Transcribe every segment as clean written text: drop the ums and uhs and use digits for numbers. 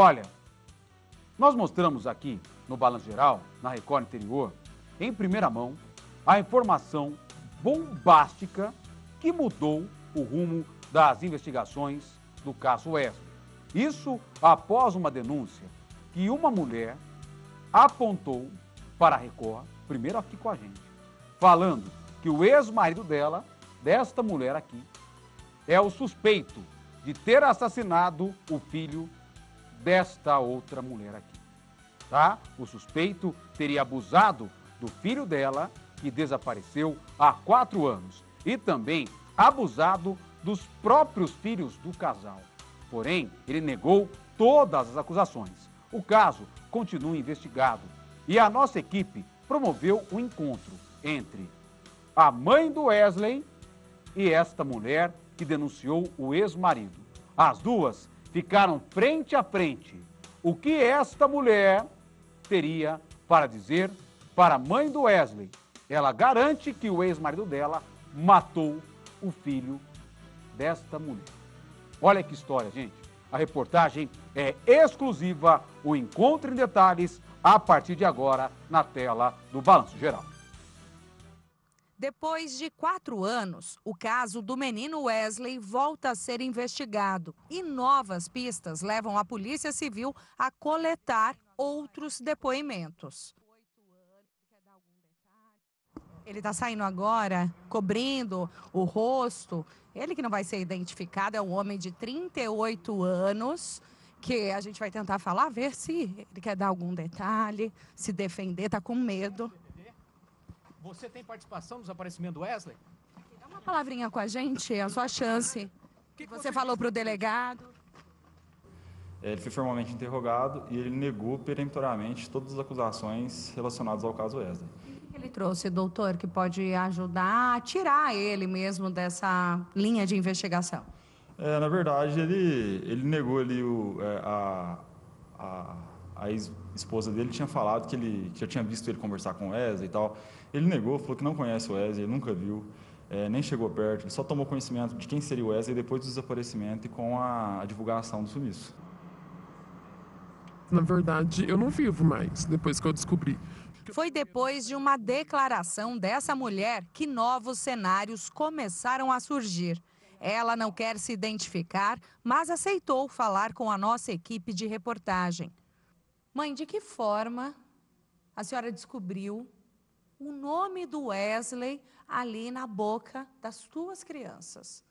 Olha, nós mostramos aqui no Balanço Geral, na Record Interior, em primeira mão, a informação bombástica que mudou o rumo das investigações do caso Wesley. Isso após uma denúncia que uma mulher apontou para a Record, primeiro aqui com a gente, falando que o ex-marido dela, desta mulher aqui, é o suspeito de ter assassinado o filho desta outra mulher aqui, tá? O suspeito teria abusado do filho dela, que desapareceu há 4 anos, e também abusado dos próprios filhos do casal. Porém, ele negou todas as acusações. O caso continua investigado e a nossa equipe promoveu um encontro entre a mãe do Wesley e esta mulher que denunciou o ex-marido. As duas ficaram frente a frente. O que esta mulher teria para dizer para a mãe do Wesley? Ela garante que o ex-marido dela matou o filho desta mulher. Olha que história, gente. A reportagem é exclusiva, o encontro em detalhes a partir de agora na tela do Balanço Geral. Depois de 4 anos, o caso do menino Wesley volta a ser investigado e novas pistas levam a Polícia Civil a coletar outros depoimentos. Ele está saindo agora, cobrindo o rosto. Ele que não vai ser identificado é um homem de 38 anos, que a gente vai tentar falar, ver se ele quer dar algum detalhe, se defender, está com medo. Você tem participação no desaparecimento do Wesley? Dá uma palavrinha com a gente, é a sua chance. O que você falou para o delegado? Ele foi formalmente interrogado e ele negou peremptoriamente todas as acusações relacionadas ao caso Wesley. O que ele trouxe, doutor, que pode ajudar a tirar ele mesmo dessa linha de investigação? Na verdade, ele negou ali a ex-esposa dele tinha falado que ele já tinha visto ele conversar com o Wesley e tal. Ele negou, falou que não conhece o Wesley, ele nunca viu, nem chegou perto, ele só tomou conhecimento de quem seria o Wesley depois do desaparecimento e com a divulgação do sumiço. Na verdade, eu não vivo mais, depois que eu descobri. Foi depois de uma declaração dessa mulher que novos cenários começaram a surgir. Ela não quer se identificar, mas aceitou falar com a nossa equipe de reportagem. Mãe, de que forma a senhora descobriu o nome do Wesley ali na boca das suas crianças?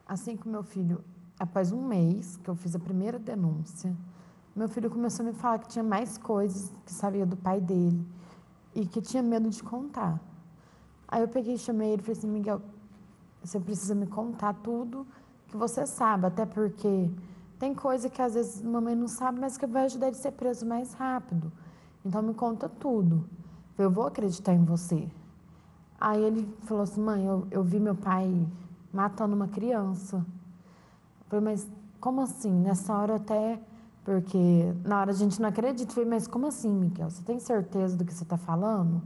Assim que meu filho, após um mês que eu fiz a primeira denúncia, meu filho começou a me falar que tinha mais coisas que sabia do pai dele e que tinha medo de contar. Aí eu peguei e chamei ele e falei assim, Miguel, você precisa me contar tudo que você sabe, até porque tem coisa que às vezes a mamãe não sabe, mas que vai ajudar ele a ser preso mais rápido. Então me conta tudo. Eu vou acreditar em você. Aí ele falou assim, mãe, eu vi meu pai matando uma criança. Eu falei, mas como assim? Nessa hora até, porque na hora a gente não acredita. Eu falei, mas como assim, Miguel? Você tem certeza do que você está falando?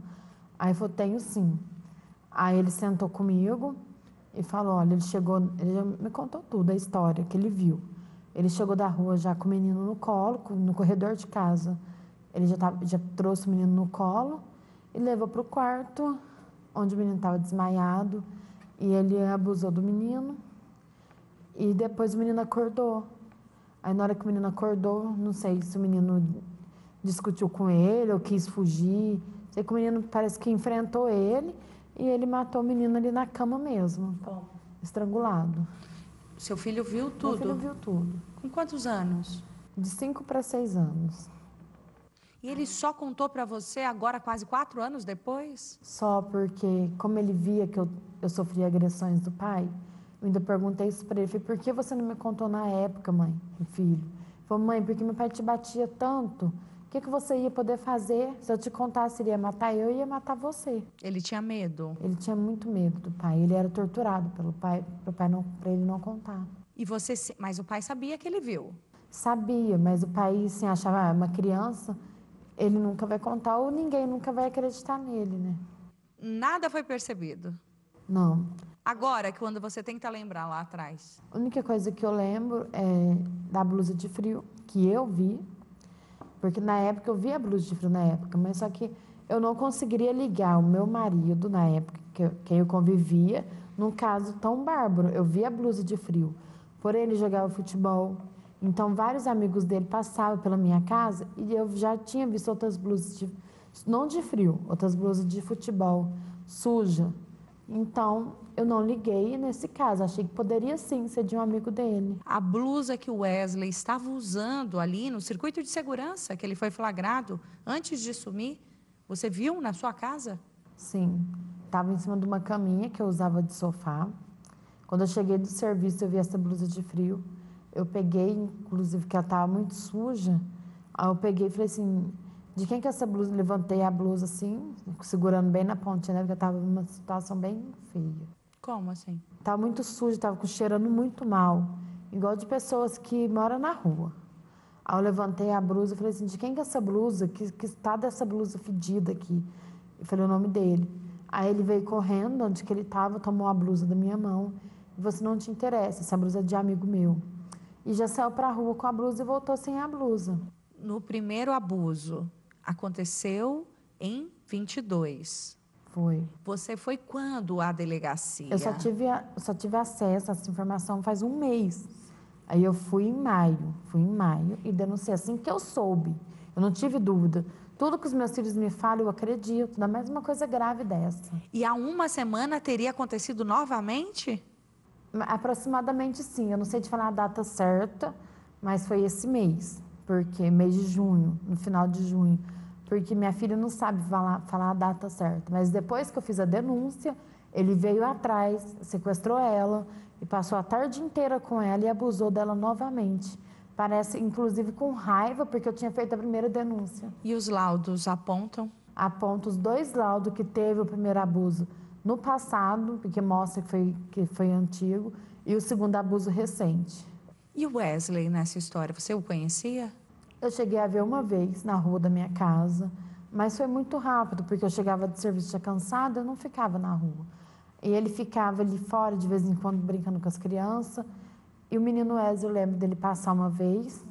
Aí ele falou, tenho sim. Aí ele sentou comigo e falou, olha, ele já me contou tudo, a história que ele viu. Ele chegou da rua já com o menino no colo, no corredor de casa. Ele já trouxe o menino no colo e levou para o quarto, onde o menino estava desmaiado. E ele abusou do menino. E depois o menino acordou. Aí na hora que o menino acordou, não sei se o menino discutiu com ele ou quis fugir. Sei que o menino parece que enfrentou ele e ele matou o menino ali na cama mesmo, estrangulado. Seu filho viu tudo? Meu filho viu tudo. Com quantos anos? De 5 para 6 anos. E ele só contou para você agora, quase 4 anos depois? Só porque, como ele via que eu sofria agressões do pai, eu ainda perguntei isso para ele. Falei, por que você não me contou na época, mãe, meu filho? Ele falou, mãe, porque meu pai te batia tanto. O que você ia poder fazer? Se eu te contasse, ele ia matar eu, ia matar você. Ele tinha medo? Ele tinha muito medo do pai. Ele era torturado pelo pai, para ele não contar. E você, mas o pai sabia que ele viu? Sabia, mas o pai, assim, achava uma criança, ele nunca vai contar ou ninguém nunca vai acreditar nele, né? Nada foi percebido? Não. Agora, quando você tenta lembrar lá atrás. A única coisa que eu lembro é da blusa de frio que eu vi, porque na época eu vi a blusa de frio na época, mas só que eu não conseguiria ligar o meu marido na época que eu convivia num caso tão bárbaro. Eu vi a blusa de frio, por ele jogava futebol, então vários amigos dele passavam pela minha casa e eu já tinha visto outras blusas, não de frio, outras blusas de futebol, suja. Então, eu não liguei nesse caso, achei que poderia sim ser de um amigo dele. A blusa que o Wesley estava usando ali no circuito de segurança, que ele foi flagrado antes de sumir, você viu na sua casa? Sim, estava em cima de uma caminha que eu usava de sofá. Quando eu cheguei do serviço, eu vi essa blusa de frio. Eu peguei, inclusive, que ela estava muito suja. Aí eu peguei e falei assim, de quem que é essa blusa? Levantei a blusa assim, segurando bem na pontinha, né? Porque eu estava numa situação bem feia. Como assim? Estava muito suja, estava cheirando muito mal. Igual de pessoas que moram na rua. Aí eu levantei a blusa e falei assim, de quem que é essa blusa? Que está dessa blusa fedida aqui? Eu falei o nome dele. Aí ele veio correndo, onde que ele estava, tomou a blusa da minha mão. E você não te interessa, essa blusa é de amigo meu. E já saiu para a rua com a blusa e voltou sem a blusa. No primeiro abuso, aconteceu em 22. Foi. Você foi quando à delegacia? Eu só tive acesso a essa informação faz um mês. Aí eu fui em maio e denunciei assim que eu soube. Eu não tive dúvida. Tudo que os meus filhos me falam, eu acredito. Da mesma coisa grave dessa. E há uma semana teria acontecido novamente? Aproximadamente sim. Eu não sei te falar a data certa, mas foi esse mês. Porque mês de junho, no final de junho. Porque minha filha não sabe falar a data certa. Mas depois que eu fiz a denúncia, ele veio atrás, sequestrou ela e passou a tarde inteira com ela e abusou dela novamente. Parece, inclusive, com raiva, porque eu tinha feito a primeira denúncia. E os laudos apontam? Aponta os 2 laudos que teve o primeiro abuso no passado, porque mostra que foi antigo, e o segundo abuso recente. E o Wesley nessa história, você o conhecia? Eu cheguei a ver uma vez na rua da minha casa, mas foi muito rápido, porque eu chegava de serviço já cansada, eu não ficava na rua. E ele ficava ali fora, de vez em quando, brincando com as crianças. E o menino Wesley, eu lembro dele passar uma vez,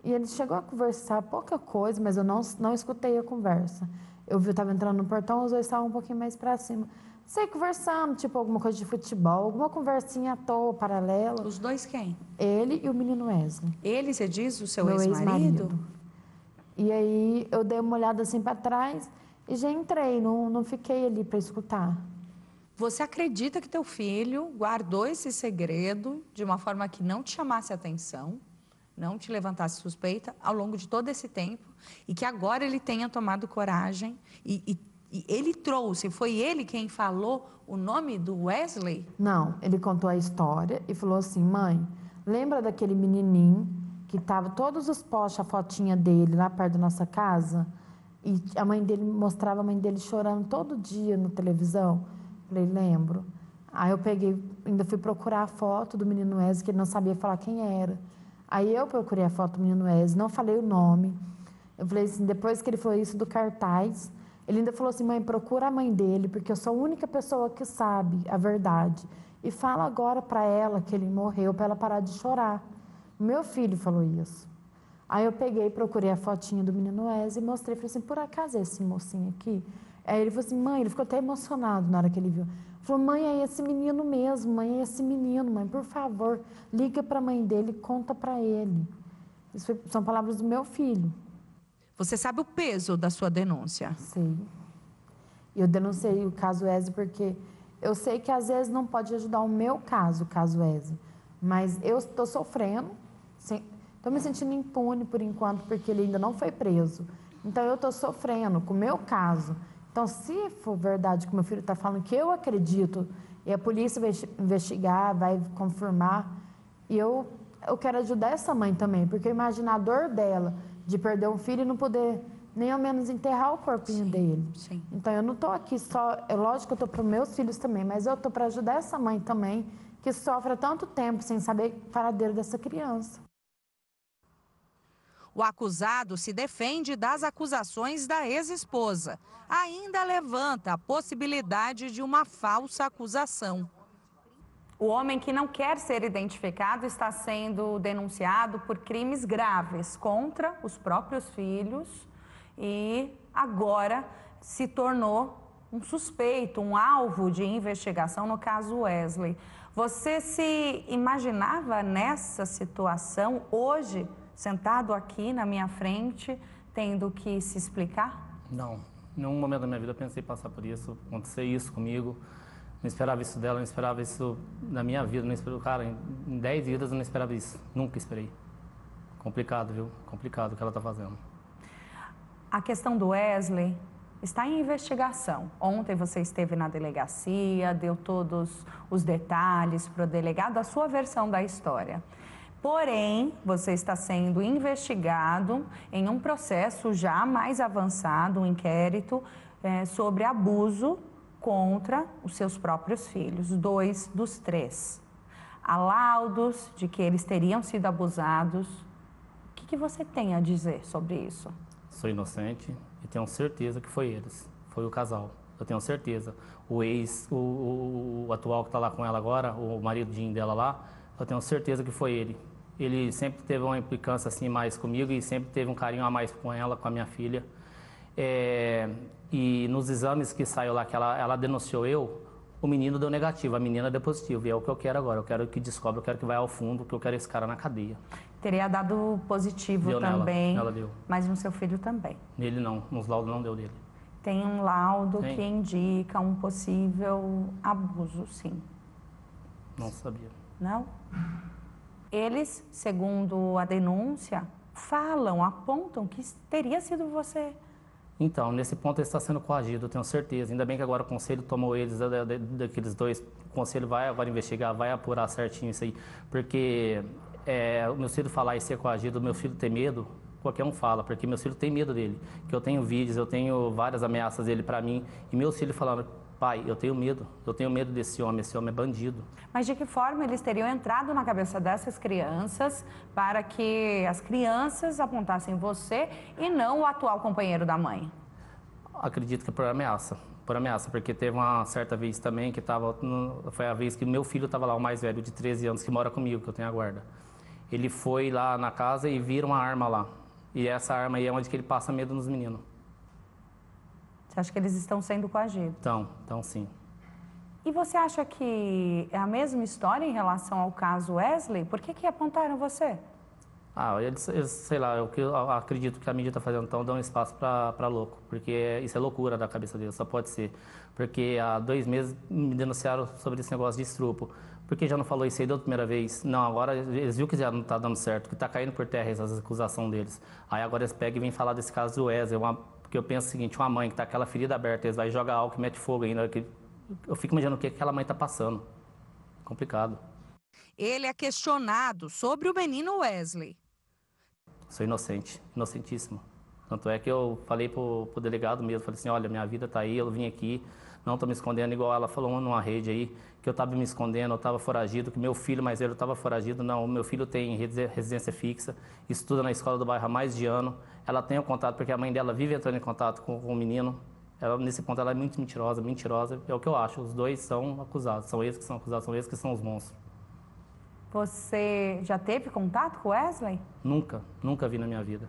e ele chegou a conversar pouca coisa, mas eu não escutei a conversa. Eu estava entrando no portão, os dois estavam um pouquinho mais para cima. Sei, conversando, tipo alguma coisa de futebol, alguma conversinha à toa, paralela. Os dois quem? Ele e o menino Wesley. Ele, você diz, o seu Meu ex-marido? E aí eu dei uma olhada assim para trás e já entrei, não fiquei ali para escutar. Você acredita que teu filho guardou esse segredo de uma forma que não te chamasse atenção, não te levantasse suspeita ao longo de todo esse tempo e que agora ele tenha tomado coragem e ele trouxe, foi ele quem falou o nome do Wesley? Não, ele contou a história e falou assim, mãe, lembra daquele menininho que tava todos os postes, a fotinha dele lá perto da nossa casa? E a mãe dele mostrava a mãe dele chorando todo dia na televisão? Falei, lembro. Aí eu peguei, ainda fui procurar a foto do menino Wesley, que ele não sabia falar quem era. Aí eu procurei a foto do menino Wesley, não falei o nome. Eu falei assim, depois que ele falou isso do cartaz, ele ainda falou assim, mãe, procura a mãe dele, porque eu sou a única pessoa que sabe a verdade. E fala agora para ela que ele morreu, para ela parar de chorar. Meu filho falou isso. Aí eu peguei, procurei a fotinha do menino Wesley e mostrei, falei assim, por acaso é esse mocinho aqui? Aí ele falou assim, mãe, ele ficou até emocionado na hora que ele viu. Ele falou, mãe, é esse menino mesmo, mãe, é esse menino, mãe, por favor, liga para a mãe dele e conta para ele. Isso são palavras do meu filho. Você sabe o peso da sua denúncia? Sei. Eu denunciei o caso Wesley porque eu sei que às vezes não pode ajudar o meu caso, o caso Wesley. Mas eu estou sofrendo, estou me sentindo impune por enquanto, porque ele ainda não foi preso. Então eu estou sofrendo com o meu caso. Então, se for verdade que meu filho está falando, que eu acredito, e a polícia vai investigar, vai confirmar, e eu quero ajudar essa mãe também, porque imagina a dor dela de perder um filho e não poder nem ao menos enterrar o corpinho dele. Sim. Então, eu não estou aqui só, é lógico que eu estou para os meus filhos também, mas eu estou para ajudar essa mãe também, que sofre há tanto tempo sem saber o paradeiro dessa criança. O acusado se defende das acusações da ex-esposa. Ainda levanta a possibilidade de uma falsa acusação. O homem que não quer ser identificado está sendo denunciado por crimes graves contra os próprios filhos e agora se tornou um suspeito, um alvo de investigação no caso Wesley. Você se imaginava nessa situação hoje, sentado aqui na minha frente, tendo que se explicar? Não, em nenhum momento da minha vida eu pensei em passar por isso, acontecer isso comigo. Não esperava isso dela, não esperava isso na minha vida, não esperava, cara, em 10 vidas eu não esperava isso, nunca esperei. Complicado, viu? Complicado o que ela está fazendo. A questão do Wesley está em investigação. Ontem você esteve na delegacia, deu todos os detalhes para o delegado, a sua versão da história. Porém, você está sendo investigado em um processo já mais avançado, um inquérito sobre abuso contra os seus próprios filhos, 2 dos 3. Há laudos de que eles teriam sido abusados. O que você tem a dizer sobre isso? Sou inocente e tenho certeza que foi eles, foi o casal. Eu tenho certeza. O ex, o atual que está lá com ela agora, o maridinho dela lá, eu tenho certeza que foi ele. Ele sempre teve uma implicância assim mais comigo e sempre teve um carinho a mais com ela, com a minha filha. E nos exames que saiu lá, que ela denunciou o menino deu negativo, a menina deu positivo. E é o que eu quero agora, eu quero que descobre, eu quero que vá ao fundo, que eu quero esse cara na cadeia. Teria dado positivo deu também, ela deu. Mas no seu filho também. Nele não, nos laudos não deu dele. Tem um laudo Tem. que indica um possível abuso, sim. Não sabia. Não? Eles, segundo a denúncia, falam, apontam que teria sido você. Então, nesse ponto ele está sendo coagido, eu tenho certeza. Ainda bem que agora o conselho tomou eles, daqueles dois, o conselho vai agora investigar, vai apurar certinho isso aí. Porque o meu filho falar e ser coagido, o meu filho ter medo, qualquer um fala, porque meu filho tem medo dele. Que eu tenho vídeos, eu tenho várias ameaças dele para mim, e meus filhos falando, pai, eu tenho medo desse homem, esse homem é bandido. Mas de que forma eles teriam entrado na cabeça dessas crianças para que as crianças apontassem você e não o atual companheiro da mãe? Acredito que por ameaça, porque teve uma certa vez também que foi a vez que meu filho estava lá, o mais velho, de 13 anos, que mora comigo, que eu tenho a guarda. Ele foi lá na casa e viram uma arma lá, e essa arma aí é onde que ele passa medo nos meninos. Você acha que eles estão sendo coagidos? Então sim. E você acha que é a mesma história em relação ao caso Wesley? Por que apontaram você? Eles, sei lá, eu acredito que a mídia está fazendo, então dão espaço para louco, porque isso é loucura da cabeça deles, só pode ser. Porque há 2 meses me denunciaram sobre esse negócio de estupro. Por que já não falou isso aí da primeira vez? Não, agora eles viram que já não está dando certo, que está caindo por terra essas acusações deles. Aí agora eles pegam e vêm falar desse caso do Wesley, porque eu penso o seguinte, uma mãe que está com aquela ferida aberta, eles vão jogar álcool e mete fogo ainda, eu fico imaginando o que aquela mãe está passando. Complicado. Ele é questionado sobre o menino Wesley. Sou inocente, inocentíssimo. Tanto é que eu falei pro delegado mesmo, falei assim, olha, minha vida está aí, eu vim aqui, não estou me escondendo, igual ela falou numa rede aí, que eu estava me escondendo, eu estava foragido, que meu filho mais velho estava foragido. Não, meu filho tem residência fixa, estuda na escola do bairro há mais de ano, ela tem o contato, porque a mãe dela vive entrando em contato com o menino. Nesse ponto ela é muito mentirosa, é o que eu acho, os dois são acusados, são eles que são acusados, são eles que são os monstros. Você já teve contato com Wesley? Nunca vi na minha vida.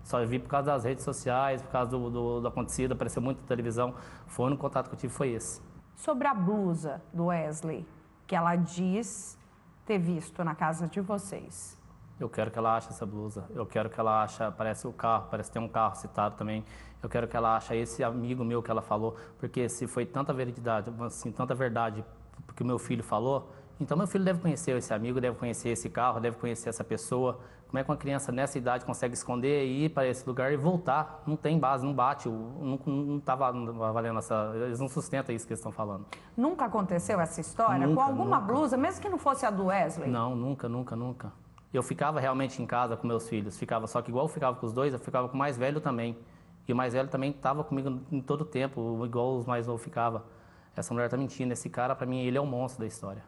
Só vi por causa das redes sociais, por causa do acontecido, apareceu muito na televisão. Foi o único contato que eu tive, foi esse. Sobre a blusa do Wesley, que ela diz ter visto na casa de vocês. Eu quero que ela ache essa blusa, eu quero que ela ache, parece o carro, parece ter um carro citado também. Eu quero que ela ache esse amigo meu que ela falou, porque se foi tanta veridade, assim, tanta verdade que o meu filho falou, então meu filho deve conhecer esse amigo, deve conhecer esse carro, deve conhecer essa pessoa. Como é que uma criança nessa idade consegue esconder e ir para esse lugar e voltar? Não tem base, não bate, não está valendo essa... Eles não sustentam isso que eles estão falando. Nunca aconteceu essa história? Com alguma blusa, mesmo que não fosse a do Wesley? Não, nunca. Eu ficava realmente em casa com meus filhos, só que igual eu ficava com os dois, eu ficava com o mais velho também. E o mais velho também estava comigo em todo o tempo, igual os mais novos ficavam. Essa mulher está mentindo, esse cara, para mim, ele é o monstro da história.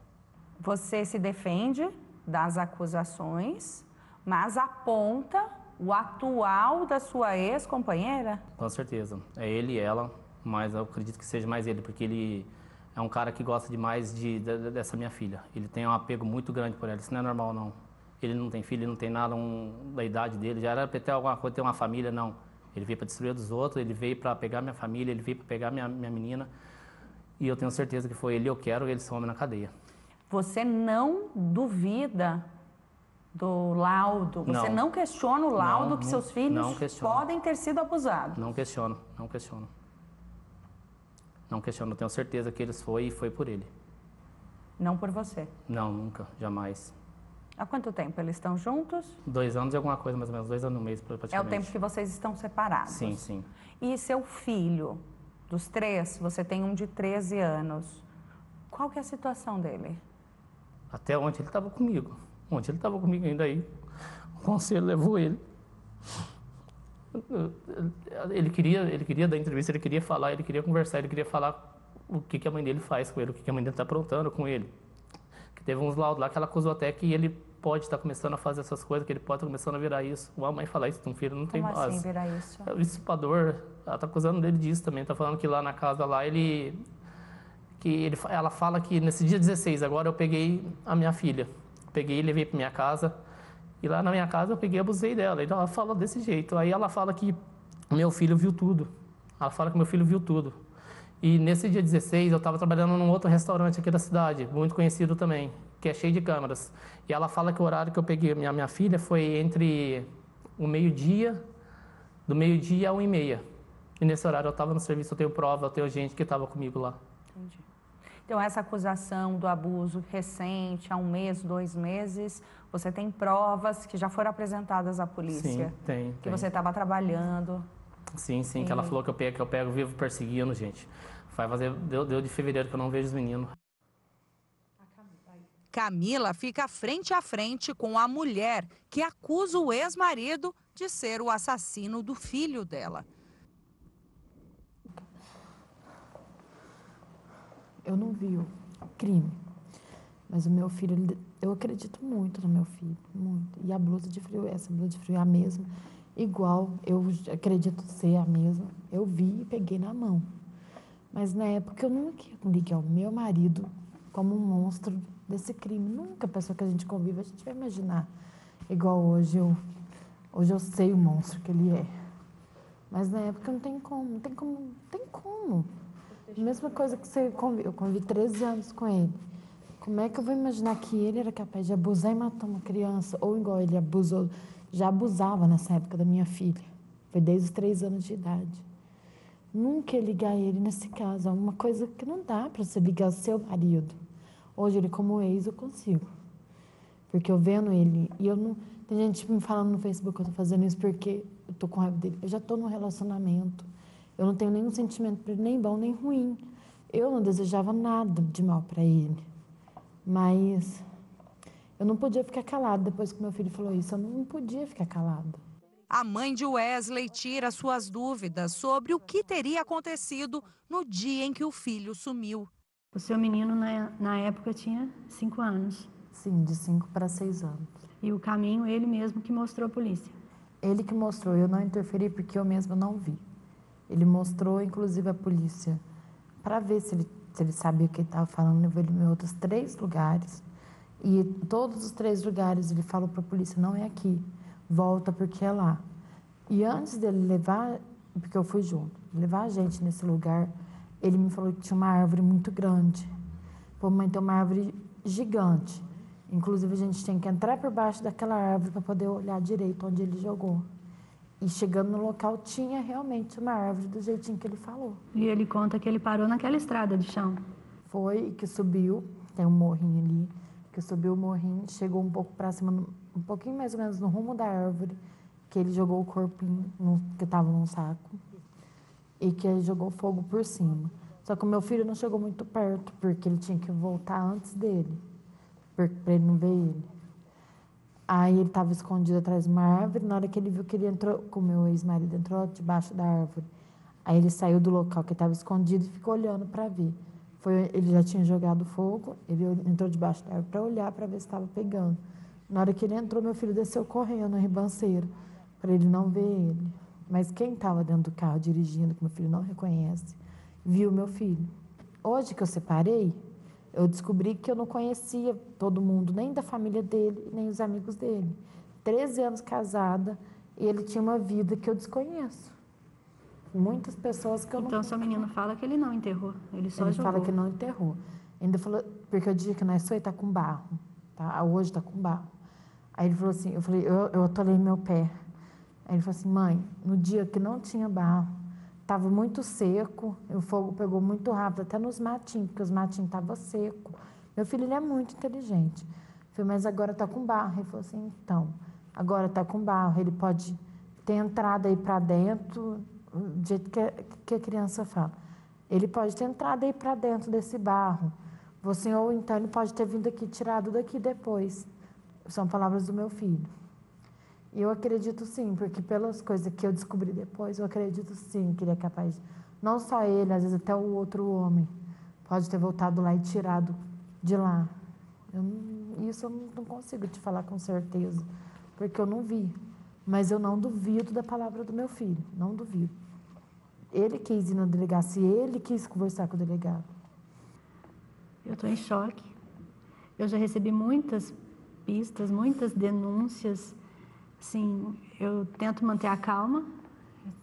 Você se defende das acusações, mas aponta o atual da sua ex-companheira? Com certeza. É ele e ela, mas eu acredito que seja mais ele, porque ele É um cara que gosta demais dessa minha filha. Ele tem um apego muito grande por ela, isso não é normal, não. Ele não tem filho, ele não tem nada da idade dele, já era para ter alguma coisa, ter uma família, não. Ele veio para destruir a dos outros, ele veio para pegar minha família, ele veio para pegar minha menina. E eu tenho certeza que foi ele, eu quero ele some na cadeia. Você não duvida do laudo? Você não questiona o laudo que seus filhos podem ter sido abusados? Não questiono, não questiono. Não questiono, eu tenho certeza que eles foi e foi por ele. Não por você? Não, nunca, jamais. Há quanto tempo eles estão juntos? 2 anos e alguma coisa, mais ou menos, 2 anos no mês, praticamente. É o tempo que vocês estão separados? Sim, sim. E seu filho, dos 3, você tem um de 13 anos, qual que é a situação dele? Até ontem ele estava comigo. Ontem ele estava comigo ainda aí. O conselho levou ele. Ele queria dar entrevista, ele queria falar, ele queria conversar, ele queria falar o que a mãe dele faz com ele, o que a mãe dele está aprontando com ele. Que teve uns laudos lá que ela acusou até que ele pode estar começando a fazer essas coisas, que ele pode estar começando a virar isso. Uma mãe falar isso de um filho não tem base. Como assim virar isso? É o dissipador, ela está acusando dele disso também, está falando que lá na casa lá ela fala que nesse dia 16 agora eu peguei a minha filha, peguei e levei para minha casa. E lá na minha casa eu peguei e abusei dela. E ela fala desse jeito. Aí ela fala que meu filho viu tudo. Ela fala que meu filho viu tudo. E nesse dia 16 eu estava trabalhando num outro restaurante aqui da cidade, muito conhecido também, que é cheio de câmeras. E ela fala que o horário que eu peguei a minha filha foi entre o meio-dia, do meio-dia a 1h30. E nesse horário eu estava no serviço, eu tenho prova, eu tenho gente que estava comigo lá. Entendi. Então, essa acusação do abuso recente, há 1 mês, 2 meses, você tem provas que já foram apresentadas à polícia? Sim, tem. Que você estava trabalhando? Sim, que ela falou que eu pego vivo perseguindo, gente. Deu de fevereiro que eu não vejo os meninos. Camila fica frente a frente com a mulher que acusa o ex-marido de ser o assassino do filho dela. Eu não vi o crime, mas o meu filho, eu acredito muito no meu filho, muito. E a blusa de frio, essa blusa de frio é a mesma, igual, eu acredito ser a mesma. Eu vi e peguei na mão. Mas na época eu nunca liguei ao meu marido como um monstro desse crime. Nunca a pessoa que a gente convive, a gente vai imaginar. Igual hoje eu sei o monstro que ele é. Mas na época não tem como. Mesma coisa que eu convivi 13 anos com ele. Como é que eu vou imaginar que ele era capaz de abusar e matar uma criança? Ou igual ele abusou, já abusava nessa época da minha filha. Foi desde os 3 anos de idade. Nunca ia ligar ele nesse caso. É uma coisa que não dá para você ligar ao seu marido. Hoje ele como ex eu consigo. Porque eu vendo ele, e eu não... Tem gente me falando no Facebook que eu tô fazendo isso porque eu tô com raiva dele. Eu já tô num relacionamento. Eu não tenho nenhum sentimento para ele, nem bom, nem ruim. Eu não desejava nada de mal para ele. Mas eu não podia ficar calada depois que meu filho falou isso. Eu não podia ficar calada. A mãe de Wesley tira suas dúvidas sobre o que teria acontecido no dia em que o filho sumiu. O seu menino, na época, tinha 5 anos. Sim, de 5 para 6 anos. E o caminho, ele mesmo que mostrou à polícia? Ele que mostrou, eu não interferi porque eu mesma não vi. Ele mostrou, inclusive, à polícia, para ver se ele sabia o que ele estava falando. Levou ele em outros 3 lugares. E todos os 3 lugares ele falou para a polícia, não é aqui, volta porque é lá. E antes dele levar, porque eu fui junto, levar a gente nesse lugar, ele me falou que tinha uma árvore muito grande. Pô, mãe, tem uma árvore gigante. Inclusive, a gente tem que entrar por baixo daquela árvore para poder olhar direito onde ele jogou. E chegando no local, tinha realmente uma árvore do jeitinho que ele falou. E ele conta que ele parou naquela estrada de chão. Foi, que subiu, tem um morrinho ali, que subiu o morrinho, chegou um pouco para cima, um pouquinho mais ou menos no rumo da árvore, que ele jogou o corpinho, que estava num saco, e que ele jogou fogo por cima. Só que o meu filho não chegou muito perto, porque ele tinha que voltar antes dele, para ele não ver ele. Aí ele estava escondido atrás de uma árvore, na hora que ele viu que ele entrou, com o meu ex-marido entrou debaixo da árvore, aí ele saiu do local que estava escondido e ficou olhando para ver. Ele já tinha jogado fogo, ele entrou debaixo da árvore para olhar, para ver se estava pegando. Na hora que ele entrou, meu filho desceu correndo na ribanceira, para ele não ver ele. Mas quem estava dentro do carro dirigindo, que meu filho não reconhece, viu meu filho. Hoje que eu separei, eu descobri que eu não conhecia todo mundo, nem da família dele, nem os amigos dele. 13 anos casada, e ele tinha uma vida que eu desconheço. Muitas pessoas que eu não... Então, seu menino fala que ele não enterrou, ele só jogou. Ele fala que não enterrou. Ainda falou, porque eu disse que não é só ele tá com barro, tá? Hoje tá com barro. Aí ele falou assim, eu falei, eu atolei meu pé. Aí ele falou assim, mãe, no dia que não tinha barro, estava muito seco, o fogo pegou muito rápido, até nos matinhos, porque os matinhos estavam secos. Meu filho, ele é muito inteligente. Eu falei, mas agora está com barro. Ele falou assim, então, agora está com barro, ele pode ter entrado aí para dentro, do jeito que a criança fala. Ele pode ter entrado aí para dentro desse barro. Você, ou então ele pode ter vindo aqui, tirado daqui depois. São palavras do meu filho. E eu acredito sim, porque pelas coisas que eu descobri depois, eu acredito sim que ele é capaz, não só ele, às vezes até o outro homem, pode ter voltado lá e tirado de lá. Isso eu não consigo te falar com certeza, porque eu não vi. Mas eu não duvido da palavra do meu filho, não duvido. Ele quis ir na delegacia, ele quis conversar com o delegado. Eu estou em choque. Eu já recebi muitas pistas, muitas denúncias. Assim, eu tento manter a calma,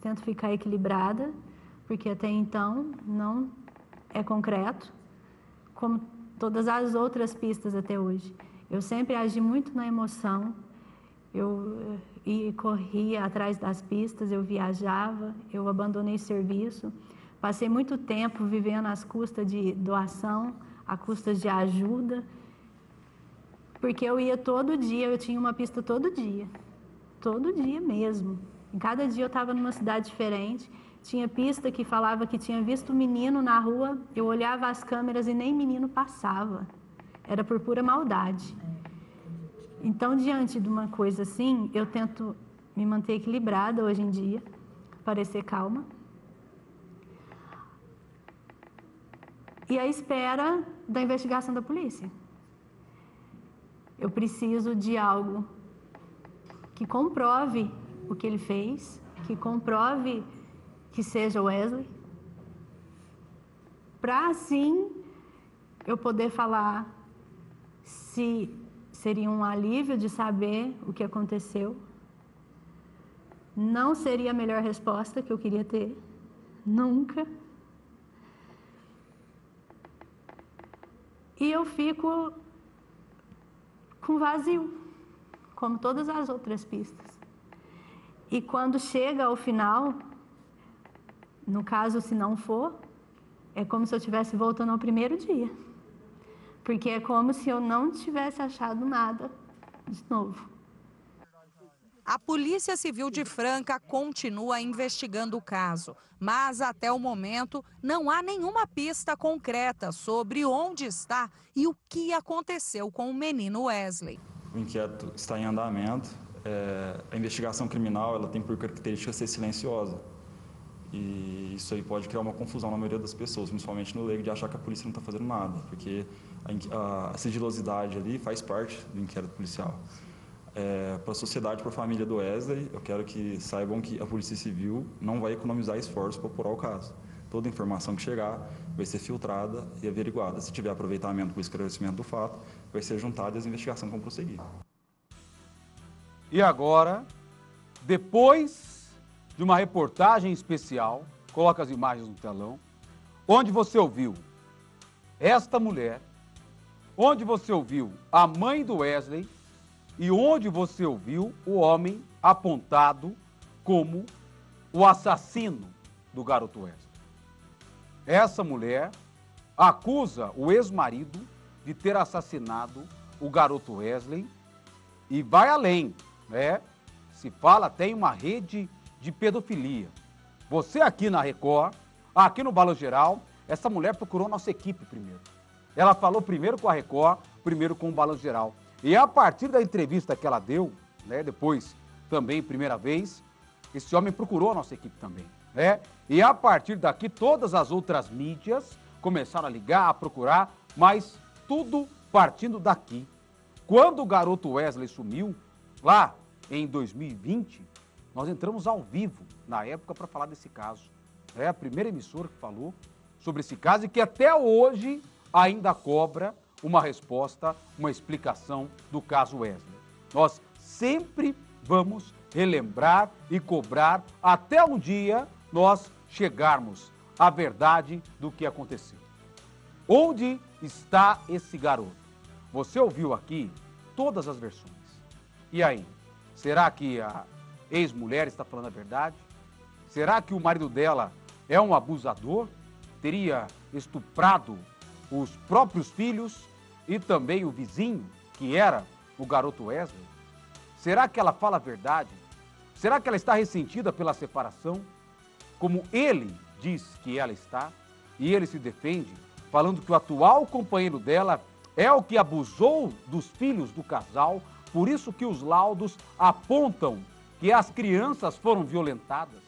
tento ficar equilibrada, porque até então não é concreto, como todas as outras pistas até hoje. Eu sempre agi muito na emoção, eu corria atrás das pistas, eu viajava, eu abandonei serviço, passei muito tempo vivendo às custas de doação, às custas de ajuda, porque eu ia todo dia, eu tinha uma pista todo dia mesmo. Em cada dia eu estava numa cidade diferente, tinha pista que falava que tinha visto um menino na rua, eu olhava as câmeras e nem menino passava. Era por pura maldade. Então, diante de uma coisa assim, eu tento me manter equilibrada hoje em dia, parecer calma. E à espera da investigação da polícia. Eu preciso de algo que comprove o que ele fez, que comprove que seja Wesley, para assim eu poder falar se seria um alívio de saber o que aconteceu. Não seria a melhor resposta que eu queria ter, nunca. E eu fico com vazio, como todas as outras pistas. E quando chega ao final, no caso, se não for, é como se eu estivesse voltando ao primeiro dia. Porque é como se eu não tivesse achado nada de novo. A Polícia Civil de Franca continua investigando o caso, mas até o momento não há nenhuma pista concreta sobre onde está e o que aconteceu com o menino Wesley. O inquérito está em andamento. A investigação criminal ela tem por característica ser silenciosa. E isso aí pode criar uma confusão na maioria das pessoas, principalmente no leigo, de achar que a polícia não está fazendo nada, porque a sigilosidade ali faz parte do inquérito policial. Para a sociedade, para a família do Wesley, eu quero que saibam que a Polícia Civil não vai economizar esforços para apurar o caso. Toda informação que chegar vai ser filtrada e averiguada. Se tiver aproveitamento para o esclarecimento do fato, vai ser juntada e as investigações vão prosseguir. E agora, depois de uma reportagem especial, coloca as imagens no telão, onde você ouviu esta mulher, onde você ouviu a mãe do Wesley e onde você ouviu o homem apontado como o assassino do garoto Wesley. Essa mulher acusa o ex-marido de ter assassinado o garoto Wesley e vai além, né? Se fala até em uma rede de pedofilia. Você aqui na Record, aqui no Balanço Geral, essa mulher procurou nossa equipe primeiro. Ela falou primeiro com a Record, primeiro com o Balanço Geral. E a partir da entrevista que ela deu, né, depois também, primeira vez, esse homem procurou a nossa equipe também, né? E a partir daqui, todas as outras mídias começaram a ligar, a procurar, mas tudo partindo daqui. Quando o garoto Wesley sumiu, lá em 2020, nós entramos ao vivo, na época, para falar desse caso. É a primeira emissora que falou, sobre esse caso e que até hoje ainda cobra uma resposta, uma explicação do caso Wesley. Nós sempre vamos relembrar e cobrar até um dia nós chegarmos à verdade do que aconteceu. Onde está esse garoto? Você ouviu aqui todas as versões. E aí? Será que a ex-mulher está falando a verdade? Será que o marido dela é um abusador? Teria estuprado os próprios filhos e também o vizinho, que era o garoto Wesley? Será que ela fala a verdade? Será que ela está ressentida pela separação? Como ele diz que ela está, e ele se defende, falando que o atual companheiro dela é o que abusou dos filhos do casal, por isso que os laudos apontam que as crianças foram violentadas.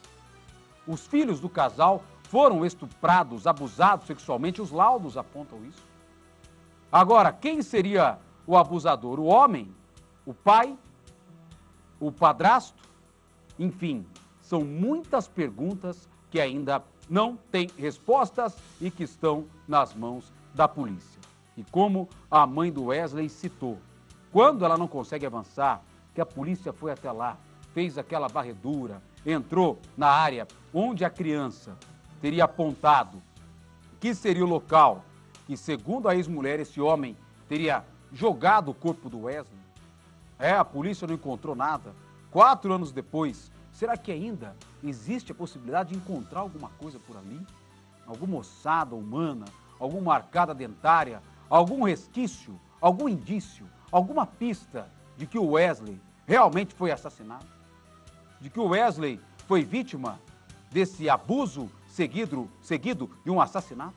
Os filhos do casal foram estuprados, abusados sexualmente, os laudos apontam isso. Agora, quem seria o abusador? O homem? O pai? O padrasto? Enfim, são muitas perguntas que ainda não têm respostas e que estão nas mãos da polícia. E como a mãe do Wesley citou, quando ela não consegue avançar, que a polícia foi até lá, fez aquela varredura, entrou na área onde a criança teria apontado que seria o local que, segundo a ex-mulher, esse homem teria jogado o corpo do Wesley. A polícia não encontrou nada. 4 anos depois, será que ainda existe a possibilidade de encontrar alguma coisa por ali? Alguma ossada humana, alguma arcada dentária, algum resquício, algum indício, alguma pista de que o Wesley realmente foi assassinado? De que o Wesley foi vítima desse abuso seguido de um assassinato?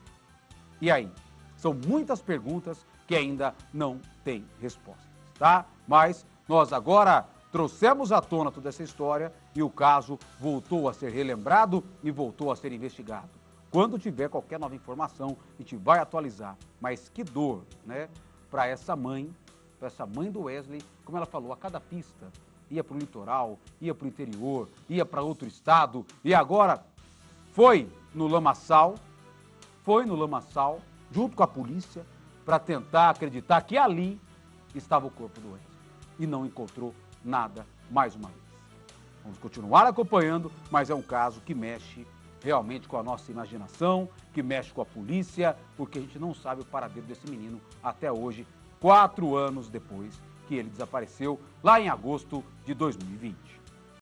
E aí? São muitas perguntas que ainda não têm respostas, tá? Mas nós agora trouxemos à tona toda essa história e o caso voltou a ser relembrado e voltou a ser investigado. Quando tiver qualquer nova informação, a gente vai atualizar. Mas que dor, né? Para essa mãe do Wesley, como ela falou, a cada pista ia para o litoral, ia para o interior, ia para outro estado e agora foi no lamaçal, junto com a polícia, para tentar acreditar que ali estava o corpo do Wesley e não encontrou nada mais uma vez. Vamos continuar acompanhando, mas é um caso que mexe realmente com a nossa imaginação, que mexe com a polícia, porque a gente não sabe o paradeiro desse menino até hoje, 4 anos depois que ele desapareceu, lá em agosto de 2020.